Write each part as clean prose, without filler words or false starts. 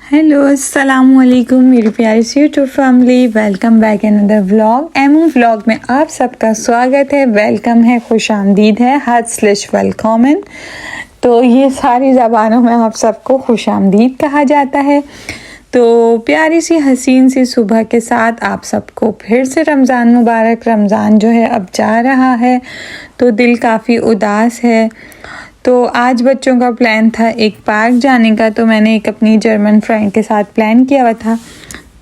Hello अस्सलाम वालेकुम मेरी प्यारी सी YouTube family, welcome back another vlog. एमओ व्लॉग में आप सबका स्वागत है, वेलकम है, खुश आमदीद है, /वेलकमेन। तो ये सारी ज़बानों में आप सबको खुश आमदीद कहा जाता है। तो प्यारी सी हसीन सी सुबह के साथ आप सबको फिर से रमज़ान मुबारक। रमज़ान जो है अब जा रहा है तो दिल काफ़ी उदास है। तो आज बच्चों का प्लान था एक पार्क जाने का, तो मैंने एक अपनी जर्मन फ्रेंड के साथ प्लान किया हुआ था।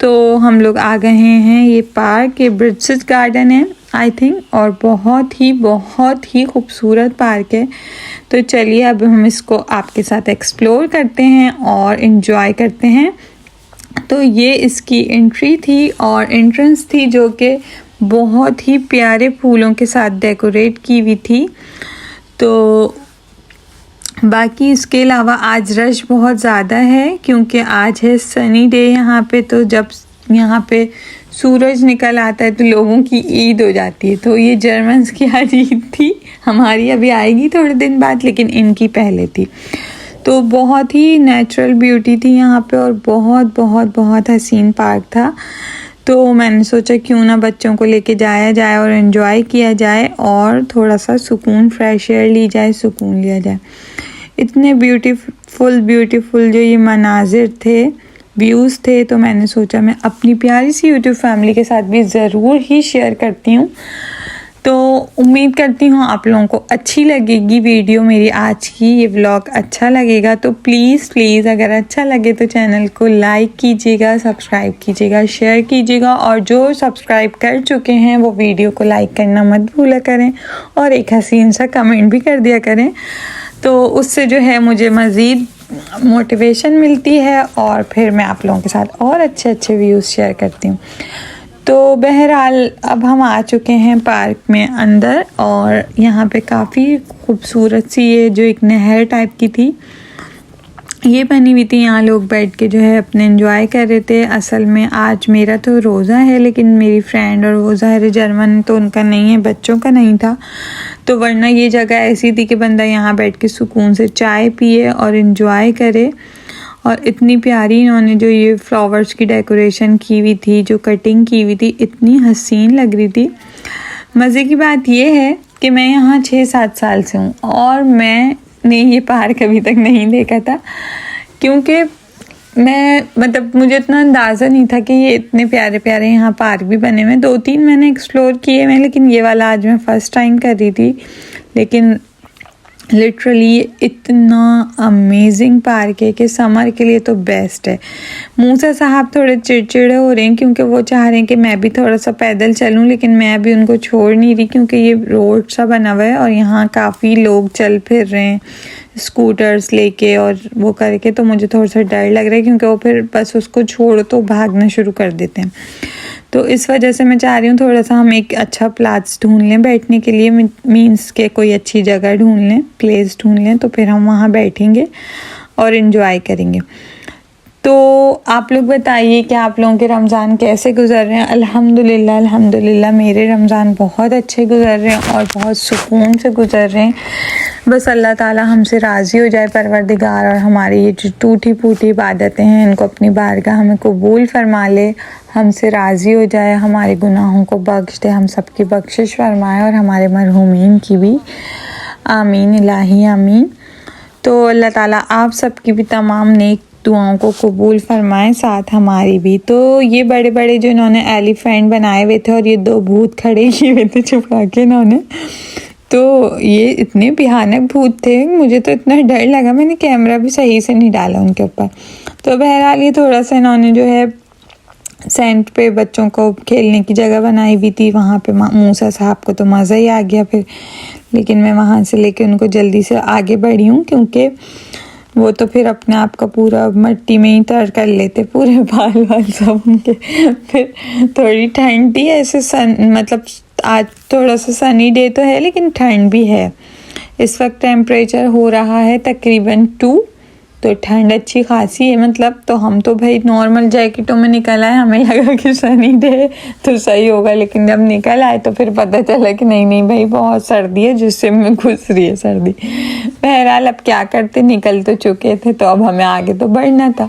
तो हम लोग आ गए हैं ये पार्क, ये ब्रिट्सिस गार्डन है आई थिंक, और बहुत ही खूबसूरत पार्क है। तो चलिए अब हम इसको आपके साथ एक्सप्लोर करते हैं और इन्जॉय करते हैं। तो ये इसकी एंट्री थी और एंट्रेंस थी जो कि बहुत ही प्यारे फूलों के साथ डेकोरेट की हुई थी। तो बाकी इसके अलावा आज रश बहुत ज़्यादा है क्योंकि आज है सनी डे यहाँ पे। तो जब यहाँ पे सूरज निकल आता है तो लोगों की ईद हो जाती है। तो ये जर्मन्स की आज ईद थी, हमारी अभी आएगी थोड़े दिन बाद, लेकिन इनकी पहले थी। तो बहुत ही नेचुरल ब्यूटी थी यहाँ पे और बहुत हसीन पार्क था। तो मैंने सोचा क्यों ना बच्चों को लेके जाया जाए और एंजॉय किया जाए और थोड़ा सा सुकून, फ्रेश एयर ली जाए, सुकून लिया जाए। इतने ब्यूटीफुल जो ये मनाजिर थे, व्यूज़ थे, तो मैंने सोचा मैं अपनी प्यारी सी यूट्यूब फैमिली के साथ भी ज़रूर ही शेयर करती हूँ। तो उम्मीद करती हूँ आप लोगों को अच्छी लगेगी वीडियो मेरी आज की, ये व्लॉग अच्छा लगेगा। तो प्लीज़ अगर अच्छा लगे तो चैनल को लाइक कीजिएगा, सब्सक्राइब कीजिएगा, शेयर कीजिएगा, और जो सब्सक्राइब कर चुके हैं वो वीडियो को लाइक करना मत भूला करें और एक हसीन सा कमेंट भी कर दिया करें। तो उससे जो है मुझे मज़ीद मोटिवेशन मिलती है और फिर मैं आप लोगों के साथ और अच्छे व्यूज़ शेयर करती हूँ। तो बहरहाल अब हम आ चुके हैं पार्क में अंदर, और यहाँ पे काफ़ी खूबसूरत सी ये जो एक नहर टाइप की थी ये बनी हुई थी। यहाँ लोग बैठ के जो है अपने एंजॉय कर रहे थे। असल में आज मेरा तो रोज़ा है, लेकिन मेरी फ्रेंड और वो ज़ाहिर जर्मन तो उनका नहीं है, बच्चों का नहीं था। तो वरना ये जगह ऐसी थी कि बंदा यहाँ बैठ के सुकून से चाय पिए और एंजॉय करे। और इतनी प्यारी इन्होंने जो ये फ्लावर्स की डेकोरेशन की हुई थी, जो कटिंग की हुई थी, इतनी हसीन लग रही थी। मज़े की बात ये है कि मैं यहाँ 6-7 साल से हूँ और मैंने ये पार्क अभी तक नहीं देखा था, क्योंकि मुझे इतना अंदाज़ा नहीं था कि ये इतने प्यारे यहाँ पार्क भी बने हुए। 2-3 मैंने एक्सप्लोर किए हैं, लेकिन ये वाला आज मैं फ़र्स्ट टाइम कर रही थी। लेकिन लिटरली इतना अमेजिंग पार्क है कि समर के लिए तो बेस्ट है। मूसा साहब थोड़े चिड़चिड़े हो रहे हैं क्योंकि वो चाह रहे हैं कि मैं भी थोड़ा सा पैदल चलूं, लेकिन मैं भी उनको छोड़ नहीं रही क्योंकि ये रोड सा बना हुआ है और यहाँ काफ़ी लोग चल फिर रहे हैं स्कूटर्स लेके और वो करके। तो मुझे थोड़ा सा डर लग रहा है क्योंकि वो फिर बस उसको छोड़ तो भागना शुरू कर देते हैं। तो इस वजह से मैं चाह रही हूँ थोड़ा सा हम एक अच्छा प्लेस ढूंढ लें बैठने के लिए, मीन्स के कोई अच्छी जगह ढूंढ लें, प्लेस ढूंढ लें, तो फिर हम वहाँ बैठेंगे और इन्जॉय करेंगे। तो आप लोग बताइए कि आप लोगों के रमज़ान कैसे गुज़र रहे हैं। अल्हम्दुलिल्लाह मेरे रमज़ान बहुत अच्छे गुज़र रहे हैं और बहुत सुकून से गुज़र रहे हैं। बस अल्लाह ताला हमसे राज़ी हो जाए परवरदिगार, और हमारी ये जो टूटी फूटी इबादतें हैं इनको अपनी बारगाह हमें कबूल फरमा ले, हमसे राज़ी हो जाए, हमारे गुनाहों को बख्श दे, हम सबकी बख्शिश फरमाए और हमारे मरहूमीन की भी। आमीन इलाही आमीन। तो अल्लाह ताला आप सबकी भी तमाम नेक दुआओं को कबूल फरमाएं, साथ हमारी भी। तो ये बड़े जो इन्होंने एलिफेंट बनाए हुए थे और ये 2 भूत खड़े किए हुए थे छुपा के इन्होंने, तो ये इतने भयानक भूत थे, मुझे तो इतना डर लगा, मैंने कैमरा भी सही से नहीं डाला उनके ऊपर। तो बहरहाल ये थोड़ा सा इन्होंने जो है सेंट पे बच्चों को खेलने की जगह बनाई हुई थी। वहाँ पे मूसा साहब को तो मज़ा ही आ गया फिर, लेकिन मैं वहाँ से लेके उनको जल्दी से आगे बढ़ी हूँ क्योंकि वो तो फिर अपने आप का पूरा मिट्टी में ही तर कर लेते, पूरे बाल सब उनके। फिर थोड़ी ठंड थी ऐसे, आज थोड़ा सा सनी डे तो है लेकिन ठंड भी है। इस वक्त टेम्परेचर हो रहा है तकरीबन 2, तो ठंड अच्छी खासी है। तो हम तो भाई नॉर्मल जैकेटों में निकल आए, हमें लगा कि सनी डे तो सही होगा, लेकिन जब निकल आए तो फिर पता चला कि नहीं भाई बहुत सर्दी है, जिससे में घुस रही है सर्दी। बहरहाल अब क्या करते, निकल तो चुके थे तो अब हमें आगे तो बढ़ना था।